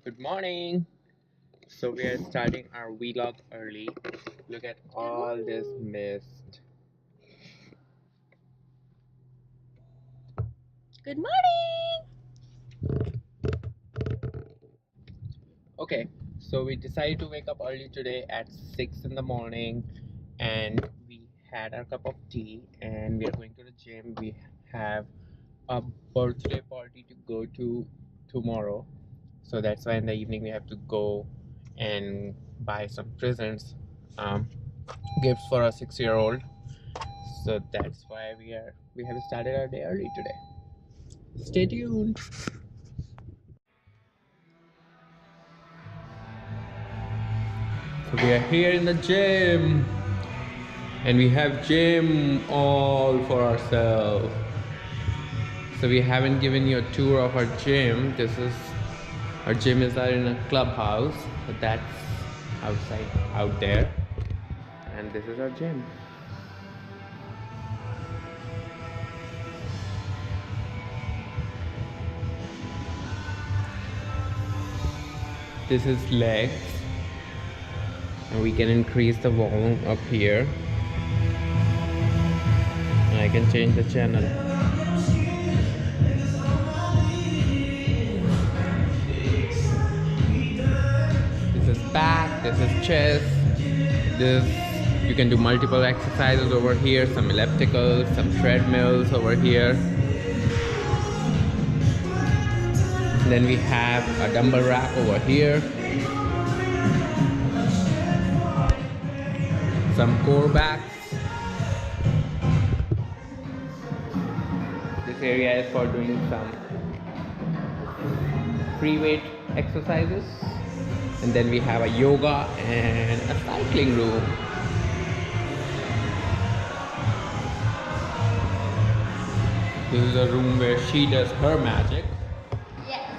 Good morning. So we are starting our vlog early. Look at all this mist. Good morning! Okay, so we decided to wake up early today at 6 in the morning and we had our cup of tea and we are going to the gym. We have a birthday party to go to tomorrow. So that's why in the evening we have to go and buy some presents, um, gifts for a 6-year-old. So that's why we have started our day early today. Stay tuned. So we are here in the gym and we have gym all for ourselves. So we haven't given you a tour of our gym. This is our gym is out in a clubhouse. So that's outside out there. And this is our gym. This is legs and we can increase the volume up here and I can change the channel. This is back, this is chest, this you can do multiple exercises over here, some ellipticals, some treadmills over here. And then we have a dumbbell rack over here, some core backs. This area is for doing some free weight exercises. And then we have a yoga and a cycling room. This is a room where she does her magic. Yes.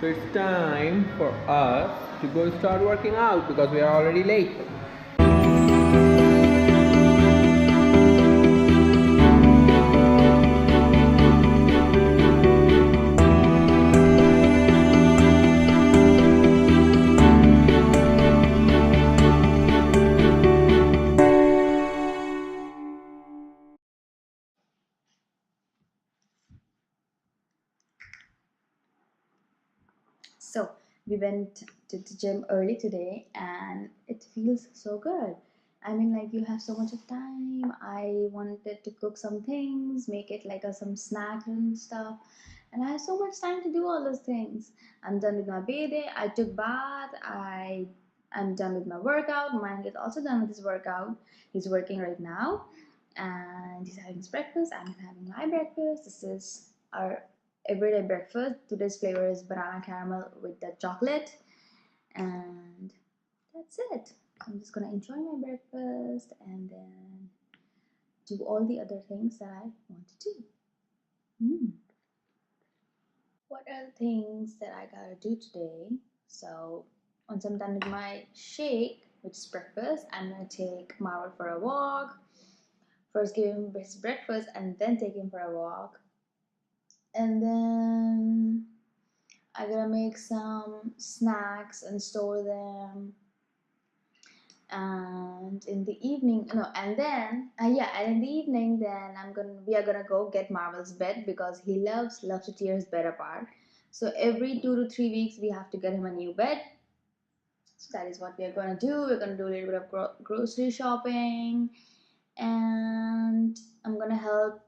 So it's time for us to go start working out because we are already late. So, we went to the gym early today and it feels so good. I mean, like, you have so much of time. I wanted to cook some things, make it like some snacks and stuff. And I have so much time to do all those things. I'm done with my bathing. I took bath. I'm done with my workout. Mine is also done with his workout. He's working right now. And he's having his breakfast. I'm having my breakfast. This is our everyday breakfast. Today's flavor is banana caramel with the chocolate, and that's it. I'm just gonna enjoy my breakfast and then do all the other things that I want to do. Mm. What are the things that I gotta do today? So once I'm done with my shake, which is breakfast, I'm gonna take Marvel for a walk. First give him his breakfast and then take him for a walk. And then I gotta make some snacks and store them. And in the evening, no, and then yeah, and in the evening, then we are gonna go get Marvel's bed because he loves to tear his bed apart. So every 2 to 3 weeks, we have to get him a new bed. So that is what we are gonna do. We're gonna do a little bit of grocery shopping, and I'm gonna help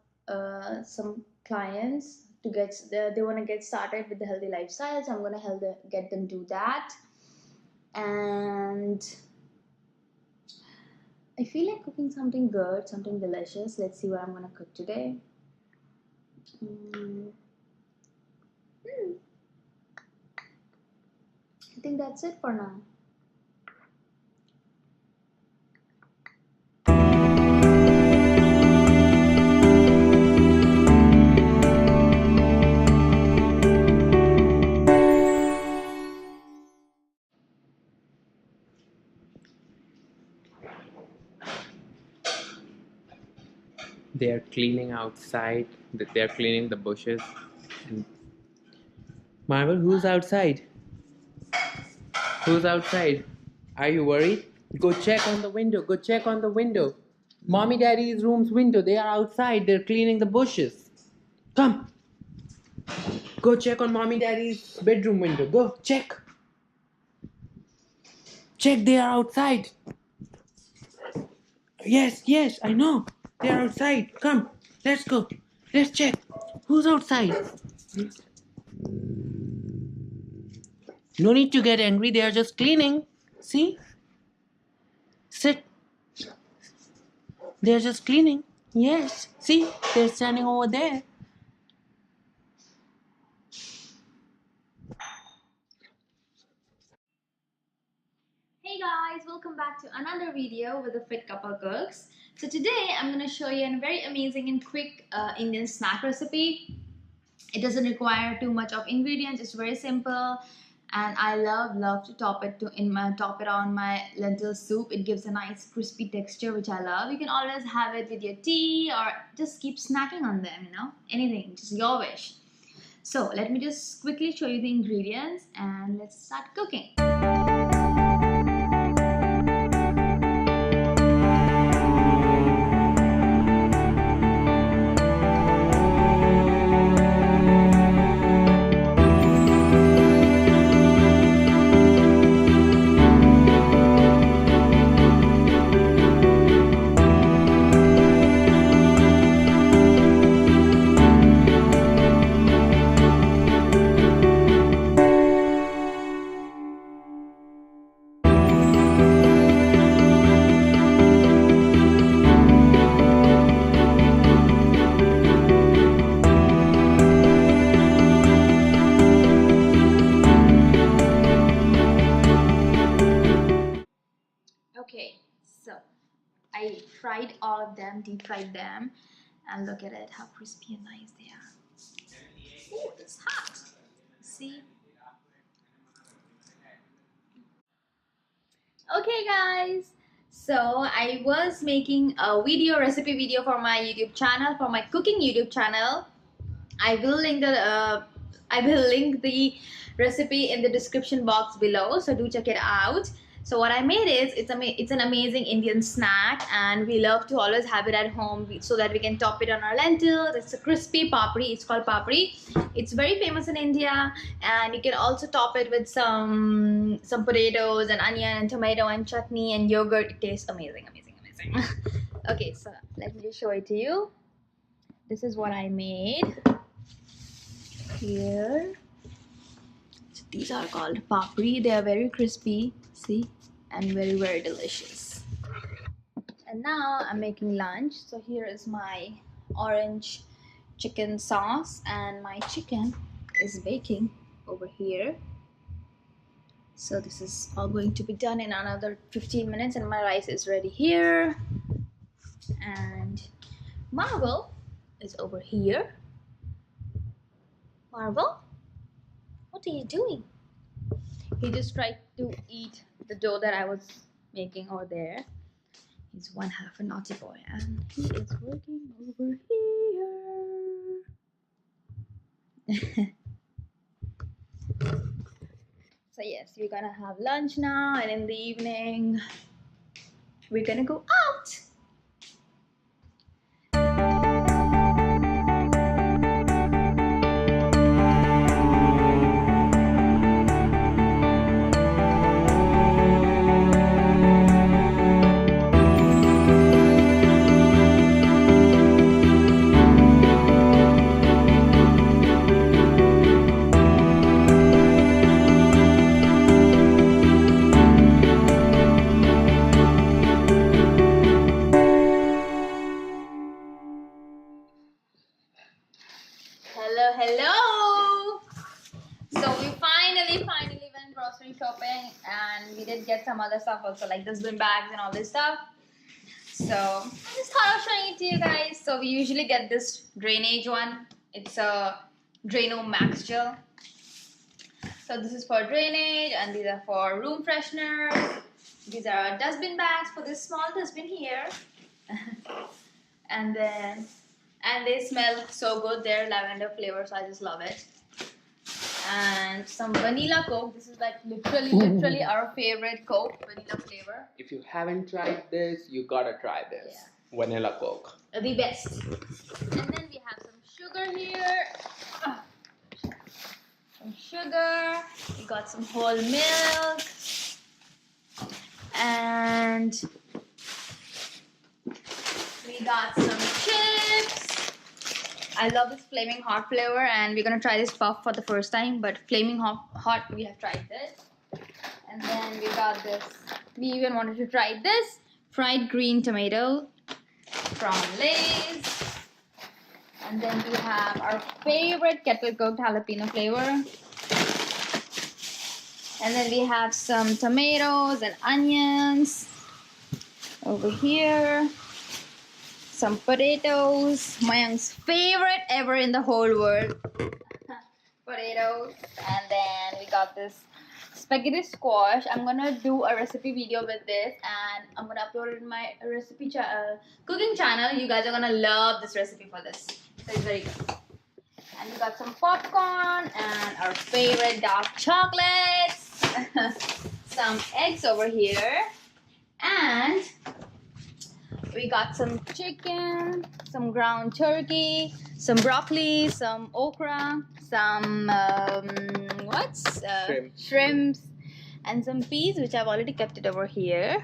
some clients to they want to get started with the healthy lifestyle, so I'm gonna get them do that. And I feel like cooking something good, something delicious. Let's see what I'm gonna cook today. mm, hmm, I think that's it for now. They're cleaning outside. They're cleaning the bushes. And Marvel, who's outside? Who's outside? Are you worried? Go check on the window. Go check on the window. Mommy Daddy's room's window. They are outside. They're cleaning the bushes. Come. Go check on Mommy Daddy's bedroom window. Go check. Check, they are outside. Yes, yes, I know. They are outside. Come. Let's go. Let's check. Who's outside? No need to get angry. They are just cleaning. See? Sit. They're just cleaning. Yes. See? They're standing over there. Hey guys, welcome back to another video with the Fit Couple Cooks. So today I'm going to show you a very amazing and quick Indian snack recipe. It doesn't require too much of ingredients. It's very simple, and I love to top it on my lentil soup. It gives a nice crispy texture, which I love. You can always have it with your tea or just keep snacking on them. Anything, just your wish. So let me just quickly show you the ingredients and let's start cooking. Okay, so I fried all of them, deep fried them, and look at it, how crispy and nice they are. Oh, it's hot. See? Okay, guys. So I was making a recipe video for my YouTube channel, for my cooking YouTube channel. I will link the recipe in the description box below, so do check it out. So what I made is it's an amazing Indian snack, and we love to always have it at home so that we can top it on our lentils. It's a crispy papri. It's called papri. It's very famous in India, and you can also top it with some potatoes and onion and tomato and chutney and yogurt. It tastes amazing. Okay, so let me just show it to you. This is what I made here. So these are called papri. They are very crispy, see, and very delicious. And now I'm making lunch. So here is my orange chicken sauce, and my chicken is baking over here. So this is all going to be done in another 15 minutes, and my rice is ready here. And Marvel is over here. Marvel, what are you doing? He just tried to eat the dough that I was making over there. He's one half a naughty boy, and he is working over here. So yes, we're gonna have lunch now, and in the evening we're gonna go out. Hello. So we finally went grocery shopping, and we did get some other stuff also, like dustbin bags and all this stuff. So I just thought of showing it to you guys. So we usually get this drainage one. It's a Drano Max Gel. So this is for drainage, and these are for room fresheners. These are our dustbin bags for this small dustbin here. And they smell so good. They're lavender flavor, so I just love it. And some vanilla Coke. This is like literally our favorite Coke, vanilla flavor. If you haven't tried this, you gotta try this. Yeah. Vanilla Coke. The best. And then we have some sugar here. Some sugar. We got some whole milk. And we got some chips. I love this flaming hot flavor, and we're gonna try this puff for the first time. But flaming hot, we have tried this. And then we got this. We even wanted to try this fried green tomato from Lay's. And then we have our favorite kettle cooked jalapeno flavor. And then we have some tomatoes and onions over here. Some potatoes, Mayang's favorite ever in the whole world. Potatoes. And then we got this spaghetti squash. I'm gonna do a recipe video with this, and I'm gonna upload it in my recipe cooking channel. You guys are gonna love this recipe for this. So it's very good. And we got some popcorn and our favorite dark chocolates. Some eggs over here. And we got some chicken, some ground turkey, some broccoli, some okra, some shrimps, and some peas, which I've already kept it over here.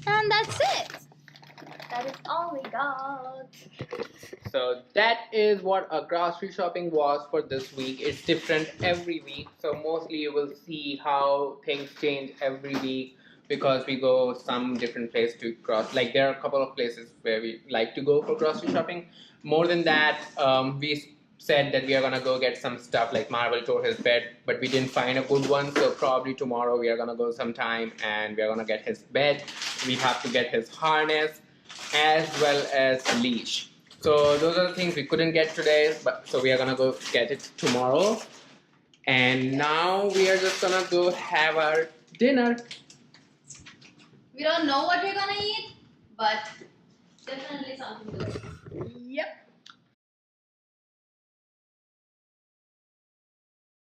And that's it. That is all we got. So that is what our grocery shopping was for this week. It's different every week, so mostly you will see how things change every week, because we go some different place to cross. Like there are a couple of places where we like to go for grocery shopping. More than that, we said that we are gonna go get some stuff. Like Marvel tore his bed, but we didn't find a good one. So probably tomorrow we are gonna go sometime and we are gonna get his bed. We have to get his harness as well as leash. So those are the things we couldn't get today, but so we are gonna go get it tomorrow. And now we are just gonna go have our dinner. We don't know what we're gonna eat, but definitely something good. Yep.